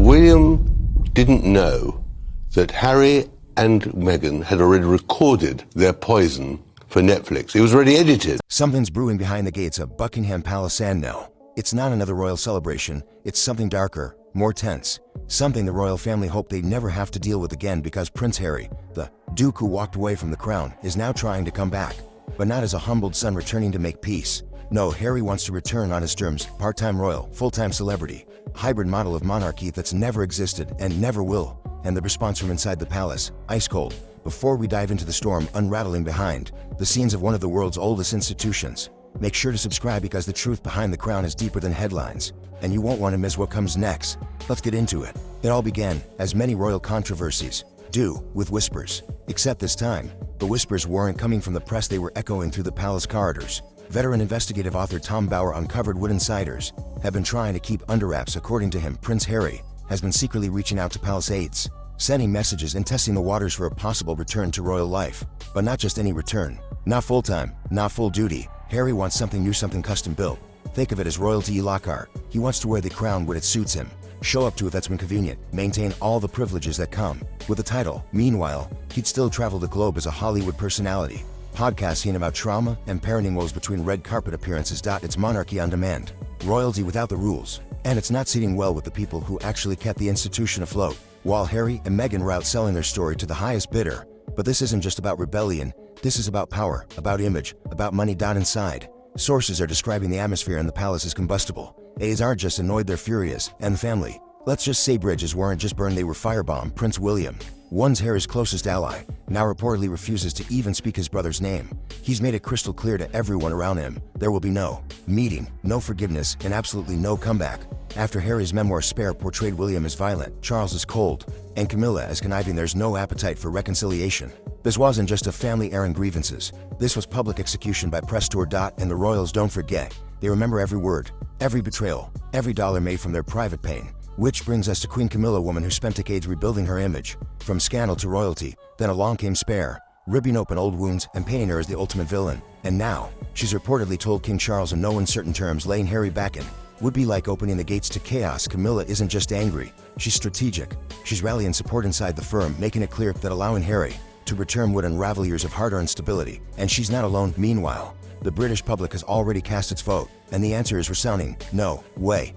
William didn't know that Harry and Meghan had already recorded their poison for Netflix. It was already edited. Something's brewing behind the gates of Buckingham Palace, and no, it's not another royal celebration. It's something darker, more tense, something the royal family hoped they'd never have to deal with again, because Prince Harry, the Duke who walked away from the crown, is now trying to come back, but not as a humbled son returning to make peace. No, Harry wants to return on his terms, part-time royal, full-time celebrity, hybrid model of monarchy that's never existed and never will. And the response from inside the palace, ice cold. Before we dive into the storm unraveling behind the scenes of one of the world's oldest institutions, make sure to subscribe, because the truth behind the crown is deeper than headlines, and you won't want to miss what comes next. Let's get into it. It all began, as many royal controversies do, with whispers. Except this time, the whispers weren't coming from the press, they were echoing through the palace corridors. Veteran investigative author Tom Bauer uncovered what insiders have been trying to keep under wraps. According to him, Prince Harry has been secretly reaching out to palace aides, sending messages and testing the waters for a possible return to royal life. But not just any return. Not full-time, not full duty. Harry wants something new, something custom built. Think of it as royalty lockhart. He wants to wear the crown when it suits him, show up to it that's been convenient, maintain all the privileges that come with the title. Meanwhile, he'd still travel the globe as a Hollywood personality, podcasting about trauma and parenting woes between red carpet appearances. It's monarchy on demand, royalty without the rules, and it's not sitting well with the people who actually kept the institution afloat. While Harry and Meghan were out selling their story to the highest bidder. But this isn't just about rebellion, this is about power, about image, about money. Inside, sources are describing the atmosphere in the palace as combustible. Aides aren't just annoyed, they're furious, and the family, let's just say bridges weren't just burned, they were firebombed. Prince William, once Harry's closest ally, now reportedly refuses to even speak his brother's name. He's made it crystal clear to everyone around him, there will be no meeting, no forgiveness, and absolutely no comeback. After Harry's memoir Spare portrayed William as violent, Charles as cold, and Camilla as conniving, there's no appetite for reconciliation. This wasn't just a family airing grievances, this was public execution by press tour. And the royals don't forget, they remember every word, every betrayal, every dollar made from their private pain. Which brings us to Queen Camilla, a woman who spent decades rebuilding her image, from scandal to royalty. Then along came Spare, ripping open old wounds and painting her as the ultimate villain. And now, she's reportedly told King Charles in no uncertain terms laying Harry back in would be like opening the gates to chaos. Camilla isn't just angry, she's strategic. She's rallying support inside the firm, making it clear that allowing Harry to return would unravel years of hard-earned stability. And she's not alone. Meanwhile, the British public has already cast its vote, and the answer is resounding: no way.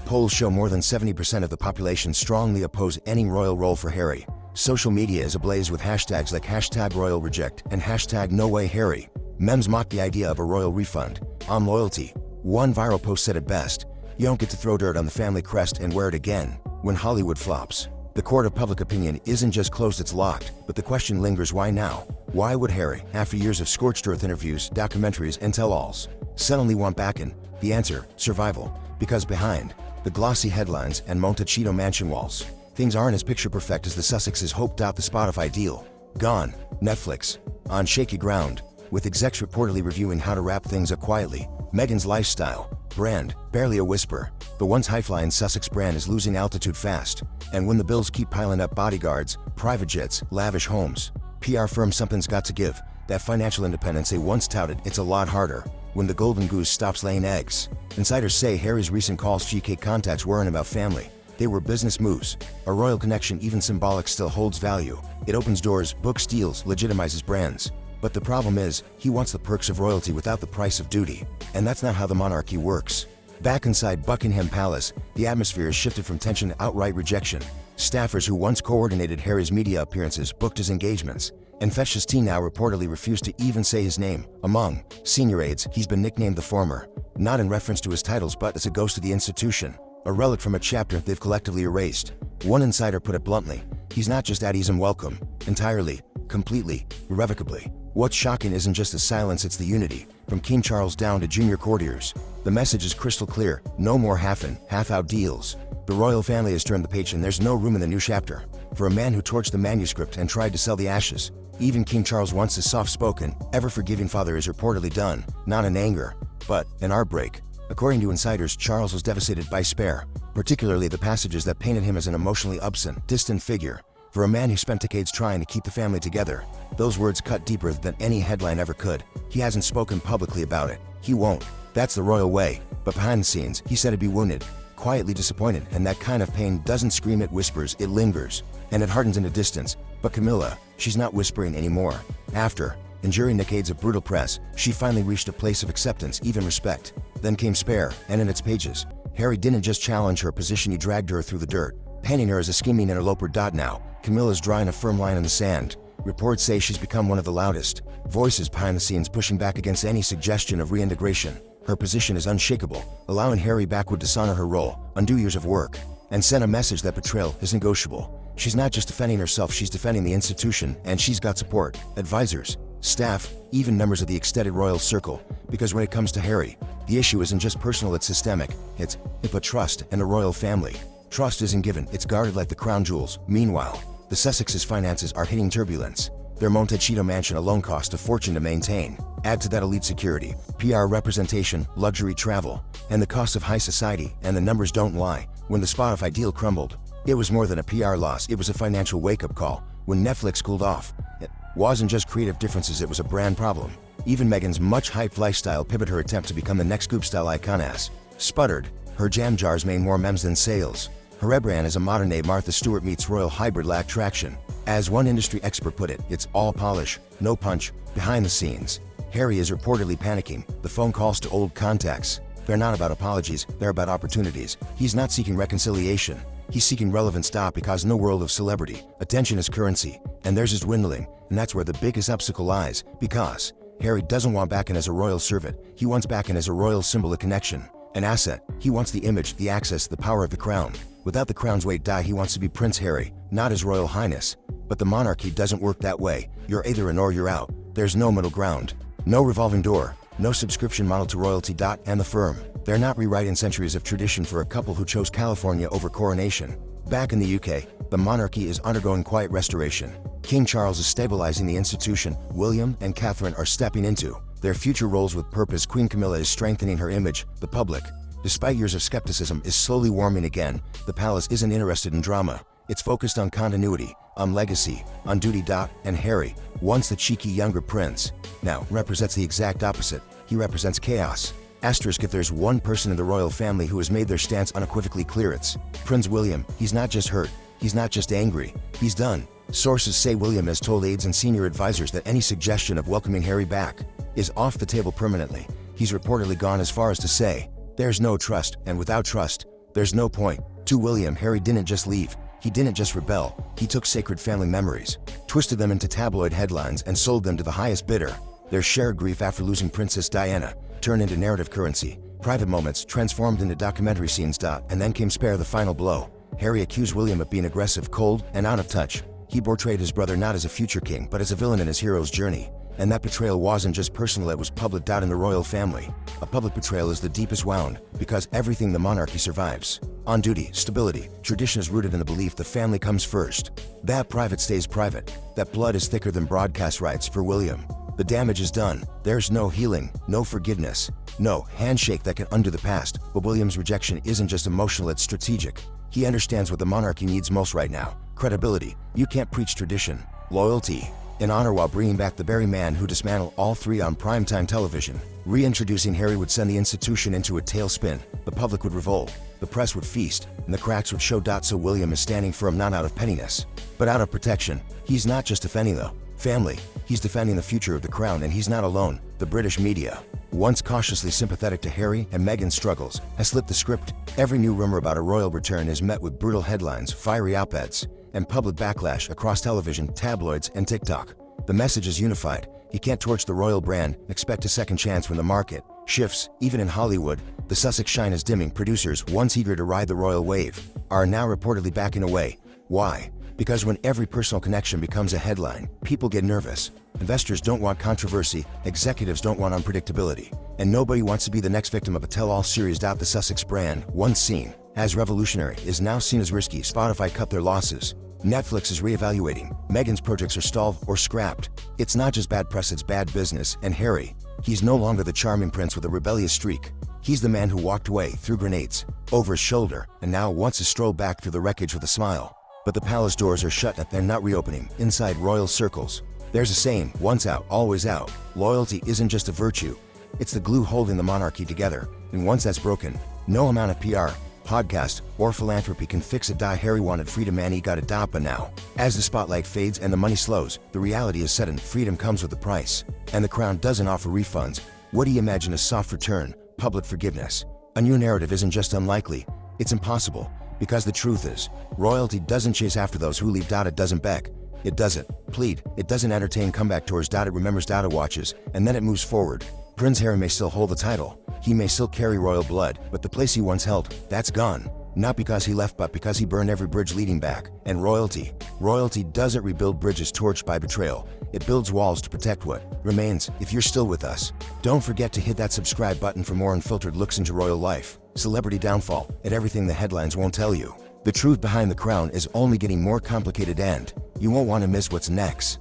Polls show more than 70% of the population strongly oppose any royal role for Harry. Social media is ablaze with hashtags like #RoyalReject and #NoWayHarry. Memes mock the idea of a royal refund on loyalty. One viral post said it best: you don't get to throw dirt on the family crest and wear it again when Hollywood flops. The court of public opinion isn't just closed, it's locked. But the question lingers: why now? Why would Harry, after years of scorched earth interviews, documentaries, and tell-alls, suddenly want back in? The answer: survival. Because behind the glossy headlines and Montecito mansion walls, things aren't as picture perfect as the Sussexes hoped. The Spotify deal gone, Netflix on shaky ground, with execs reportedly reviewing how to wrap things up quietly. Meghan's lifestyle brand barely a whisper. The once high-flying Sussex brand is losing altitude fast, and when the bills keep piling up, bodyguards, private jets, lavish homes, PR firms, something's got to give. That financial independence they once touted, it's a lot harder when the golden goose stops laying eggs. Insiders say Harry's recent calls to UK contacts weren't about family, they were business moves. A royal connection, even symbolic, still holds value. It opens doors, books deals, legitimizes brands. But the problem is, he wants the perks of royalty without the price of duty. And that's not how the monarchy works. Back inside Buckingham Palace, the atmosphere has shifted from tension to outright rejection. Staffers who once coordinated Harry's media appearances, booked his engagements, and fetched his tea now reportedly refuse to even say his name. Among senior aides, he's been nicknamed the Former, not in reference to his titles but as a ghost of the institution, a relic from a chapter they've collectively erased. One insider put it bluntly: he's not just at ease and welcome, entirely, completely, irrevocably. What's shocking isn't just the silence, it's the unity. From King Charles down to junior courtiers, the message is crystal clear: no more half-in, half-out deals. The royal family has turned the page and there's no room in the new chapter for a man who torched the manuscript and tried to sell the ashes. Even King Charles, once a soft-spoken, ever-forgiving father, is reportedly done, not in anger, but in heartbreak. According to insiders, Charles was devastated by Spare, particularly the passages that painted him as an emotionally absent, distant figure. For a man who spent decades trying to keep the family together, those words cut deeper than any headline ever could. He hasn't spoken publicly about it. He won't. That's the royal way. But behind the scenes, he said he'd be wounded. quietly disappointed, and that kind of pain doesn't scream, it whispers, it lingers, and it hardens into distance. But Camilla, she's not whispering anymore. After enduring decades of brutal press, she finally reached a place of acceptance, even respect. Then came Spare, and in its pages, Harry didn't just challenge her position, he dragged her through the dirt, painting her as a scheming interloper. Now, Camilla's drawing a firm line in the sand. Reports say she's become one of the loudest voices behind the scenes, pushing back against any suggestion of reintegration. Her position is unshakable, allowing Harry back would dishonor her role, undo years of work, and send a message that betrayal is negotiable. She's not just defending herself, she's defending the institution, and she's got support, advisors, staff, even members of the extended royal circle. Because when it comes to Harry, the issue isn't just personal, it's systemic. It's a trust and a royal family. Trust isn't given, it's guarded like the crown jewels. Meanwhile, the Sussexes' finances are hitting turbulence. Their Montecito mansion alone cost a fortune to maintain. Add to that elite security, PR representation, luxury travel, and the cost of high society, and the numbers don't lie. When the Spotify deal crumbled, it was more than a PR loss, it was a financial wake-up call. When Netflix cooled off, it wasn't just creative differences, it was a brand problem. Even Meghan's much-hyped lifestyle pivot, her attempt to become the next Goop-style icon, has sputtered. Her jam jars made more memes than sales. Her rebrand is a modern-day Martha Stewart meets royal hybrid, lacked traction. As one industry expert put it, it's all polish, no punch. Behind the scenes, Harry is reportedly panicking. The phone calls to old contacts, they're not about apologies, they're about opportunities. He's not seeking reconciliation, he's seeking relevance. Because in the world of celebrity, attention is currency, and theirs is dwindling, and that's where the biggest obstacle lies. Because Harry doesn't want back in as a royal servant, he wants back in as a royal symbol, a connection, an asset. He wants the image, the access, the power of the crown. Without the crown's weight, he wants to be Prince Harry, not His Royal Highness. But the monarchy doesn't work that way. You're either in or you're out. There's no middle ground. No revolving door. No subscription model to royalty. And the firm, they're not rewriting centuries of tradition for a couple who chose California over coronation. Back in the UK, the monarchy is undergoing quiet restoration. King Charles is stabilizing the institution. William and Catherine are stepping into their future roles with purpose. Queen Camilla is strengthening her image. The public, despite years of skepticism, is slowly warming again. The palace isn't interested in drama. It's focused on continuity, on legacy, on duty. And Harry, once the cheeky younger prince, now represents the exact opposite. He represents chaos. Asterisk, if there's one person in the royal family who has made their stance unequivocally clear, it's Prince William. He's not just hurt, he's not just angry, he's done. Sources say William has told aides and senior advisors that any suggestion of welcoming Harry back is off the table permanently. He's reportedly gone as far as to say, there's no trust, and without trust, there's no point. To William, Harry didn't just leave. He didn't just rebel, he took sacred family memories, twisted them into tabloid headlines, and sold them to the highest bidder. Their shared grief after losing Princess Diana turned into narrative currency, private moments transformed into documentary scenes. And then came Spare, the final blow. Harry accused William of being aggressive, cold, and out of touch. He portrayed his brother not as a future king, but as a villain in his hero's journey. And that betrayal wasn't just personal, it was public. In the royal family, a public betrayal is the deepest wound, because everything the monarchy survives on duty, stability, tradition is rooted in the belief the family comes first. That private stays private. That blood is thicker than broadcast rights. For William, the damage is done. There's no healing, no forgiveness, no handshake that can undo the past. But William's rejection isn't just emotional, it's strategic. He understands what the monarchy needs most right now: credibility. You can't preach tradition, loyalty, and honor while bringing back the very man who dismantled all three on primetime television. Reintroducing Harry would send the institution into a tailspin. The public would revolt, the press would feast, and the cracks would show. So William is standing firm, not out of pettiness, but out of protection. He's not just defending the family, he's defending the future of the crown, and he's not alone. The British media, once cautiously sympathetic to Harry and Meghan's struggles, has flipped the script. Every new rumor about a royal return is met with brutal headlines, fiery op-eds, and public backlash across television, tabloids, and TikTok. The message is unified. You can't torch the royal brand and expect a second chance when the market shifts. Even in Hollywood, the Sussex shine is dimming. Producers, once eager to ride the royal wave, are now reportedly backing away. Why? Because when every personal connection becomes a headline, people get nervous. Investors don't want controversy, executives don't want unpredictability, and nobody wants to be the next victim of a tell-all series. The Sussex brand, once seen as revolutionary, is now seen as risky. Spotify cut their losses. Netflix is reevaluating. Meghan's projects are stalled or scrapped. It's not just bad press, it's bad business. And Harry, he's no longer the charming prince with a rebellious streak. He's the man who walked away, threw grenades over his shoulder, and now wants to stroll back through the wreckage with a smile. But the palace doors are shut and they're not reopening. Inside royal circles, there's a saying, once out, always out. Loyalty isn't just a virtue, it's the glue holding the monarchy together. And once that's broken, no amount of PR, podcast, or philanthropy can fix a die Harry wanted freedom and he got it but now. As the spotlight fades and the money slows, the reality is sudden. Freedom comes with a price. And the crown doesn't offer refunds. What do you imagine? A soft return, public forgiveness. A new narrative isn't just unlikely, it's impossible. Because the truth is, royalty doesn't chase after those who leave. It doesn't beg. It doesn't plead. It doesn't entertain comeback tours. It remembers. It watches, and then it moves forward. Prince Harry may still hold the title. He may still carry royal blood, but the place he once held, that's gone. Not because he left, but because he burned every bridge leading back. And royalty doesn't rebuild bridges torched by betrayal. It builds walls to protect what remains. If you're still with us, don't forget to hit that subscribe button for more unfiltered looks into royal life, celebrity downfall, and everything the headlines won't tell you. The truth behind the crown is only getting more complicated, and you won't want to miss what's next.